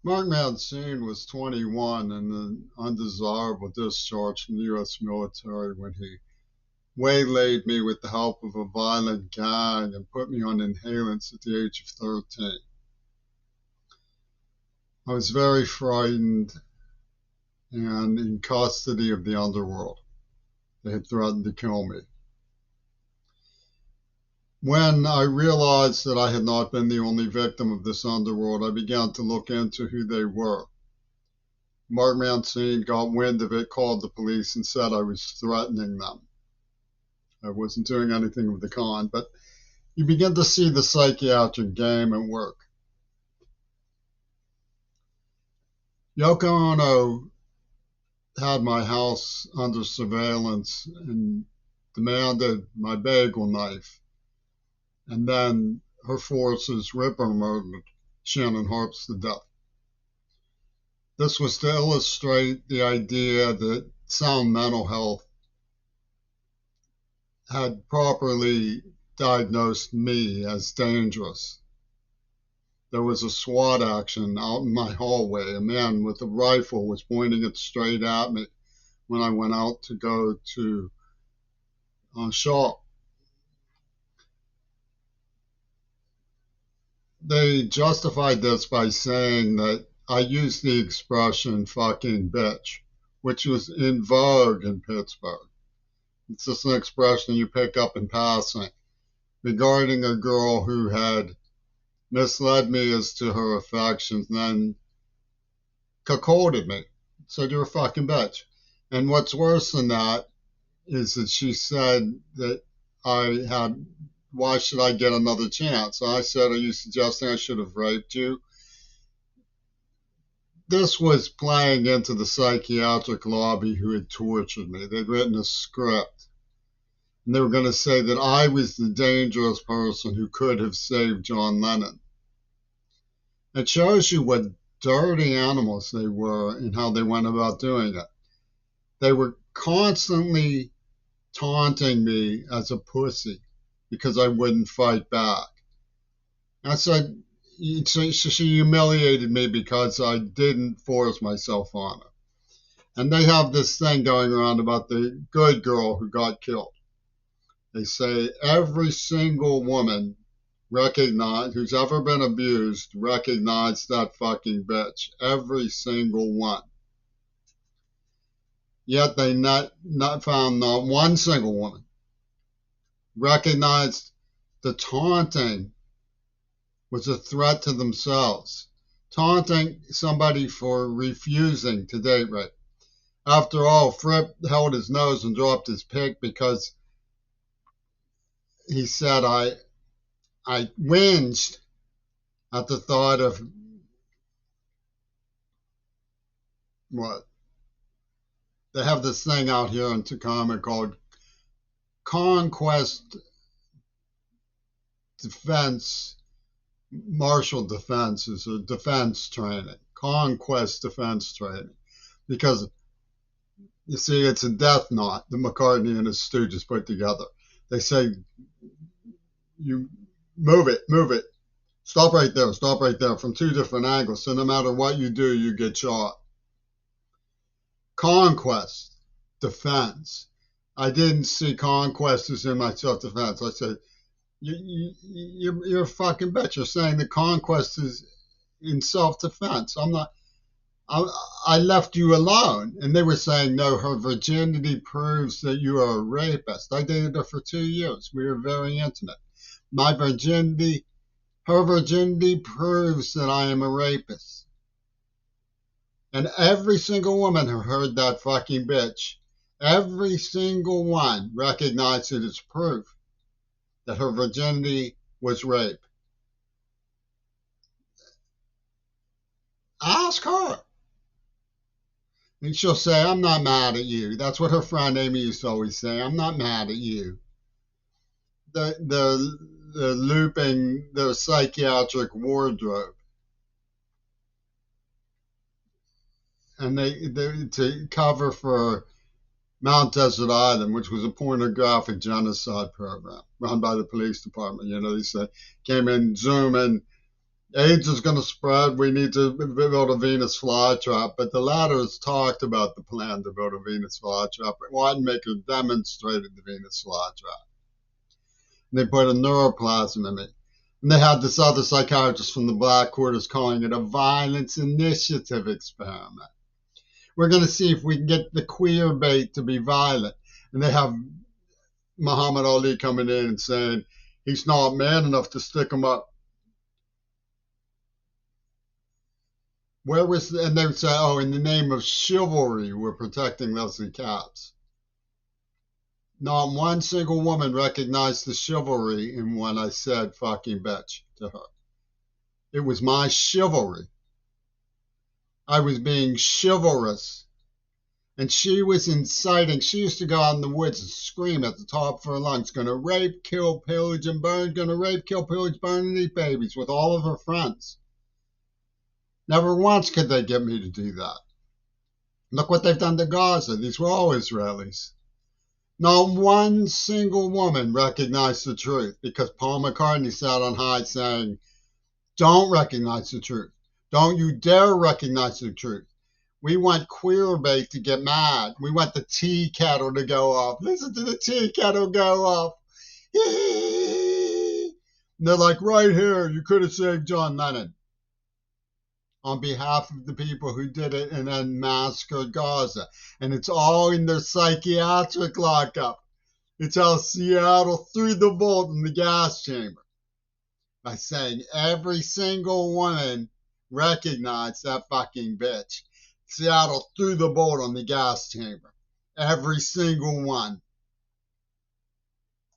Mark Mancini was 21 and an undesirable discharge from the U.S. military when he waylaid me with the help of a violent gang and put me on inhalants at the age of 13. I was very frightened and in custody of the underworld. They had threatened to kill me. When I realized that I had not been the only victim of this underworld, I began to look into who they were. Mark Mancini got wind of it, called the police, and said I was threatening them. I wasn't doing anything of the kind, but you begin to see the psychiatric game at work. Yoko Ono had my house under surveillance and demanded my bagel knife, and then her forces ripper murdered Shannon Harps to death. This was to illustrate the idea that sound mental health had properly diagnosed me as dangerous. There was a SWAT action out in my hallway. A man with a rifle was pointing it straight at me when I went out to go to shop. They justified this by saying that I used the expression fucking bitch, which was in vogue in Pittsburgh. It's just an expression you pick up in passing regarding a girl who had misled me as to her affections and then cuckolded me. Said you're a fucking bitch. And what's worse than that is that she said that I had, why should I get another chance? I said, are you suggesting I should have raped you? This was playing into the psychiatric lobby who had tortured me. They'd written a script. And they were going to say that I was the dangerous person who could have saved John Lennon. It shows you what dirty animals they were and how they went about doing it. They were constantly taunting me as a pussy because I wouldn't fight back. I said, she humiliated me because I didn't force myself on her. And they have this thing going around about the good girl who got killed. They say every single woman who's ever been abused recognize that fucking bitch. Every single one. Yet they not found not one single woman recognized the taunting was a threat to themselves. Taunting somebody for refusing to date rape. After all, Fripp held his nose and dropped his pick because he said I whinged at the thought of what? They have this thing out here in Tacoma called Conquest Defense, Martial Defense is a defense training, Conquest Defense training. Because you see, it's a death knot that McCartney and his stooges put together. They say, you move it, stop right there, from two different angles. So no matter what you do, you get shot. Conquest, defense. I didn't see conquest as in my self-defense. I said, you're a fucking bitch. You're saying the conquest is in self-defense. I'm not. I left you alone. And they were saying, no, her virginity proves that you are a rapist. I dated her for 2 years. We were very intimate. Her virginity proves that I am a rapist. And every single woman who heard that fucking bitch, every single one recognized it as proof that her virginity was rape. Ask her. And she'll say, I'm not mad at you. That's what her friend Amy used to always say. I'm not mad at you. The looping the psychiatric wardrobe. And they to cover for Mount Desert Island, which was a pornographic genocide program run by the police department. You know, they said came in zooming AIDS is going to spread. We need to build a Venus flytrap. But the latter has talked about the plan to build a Venus flytrap. Wattenmaker demonstrated the Venus flytrap. They put a neuroplasm in me. And they had this other psychiatrist from the Black Quarters calling it a violence initiative experiment. We're going to see if we can get the queer bait to be violent. And they have Muhammad Ali coming in and saying he's not man enough to stick him up. Where was and they would say, oh, in the name of chivalry, we're protecting Leslie Capps. Not one single woman recognized the chivalry in when I said fucking bitch to her. It was my chivalry. I was being chivalrous. And she was inciting. She used to go out in the woods and scream at the top of her lungs, gonna rape, kill, pillage, and burn, gonna rape, kill, pillage, burn, and eat babies with all of her friends. Never once could they get me to do that. Look what they've done to Gaza. These were all Israelis. Not one single woman recognized the truth because Paul McCartney sat on high saying, don't recognize the truth. Don't you dare recognize the truth. We want queer bait to get mad. We want the tea kettle to go off. Listen to the tea kettle go off. And they're like, right here, you could have saved John Lennon. On behalf of the people who did it and then massacred Gaza. And it's all in their psychiatric lockup. It's how Seattle threw the bolt in the gas chamber by saying every single woman recognized that fucking bitch. Seattle threw the bolt on the gas chamber. Every single one.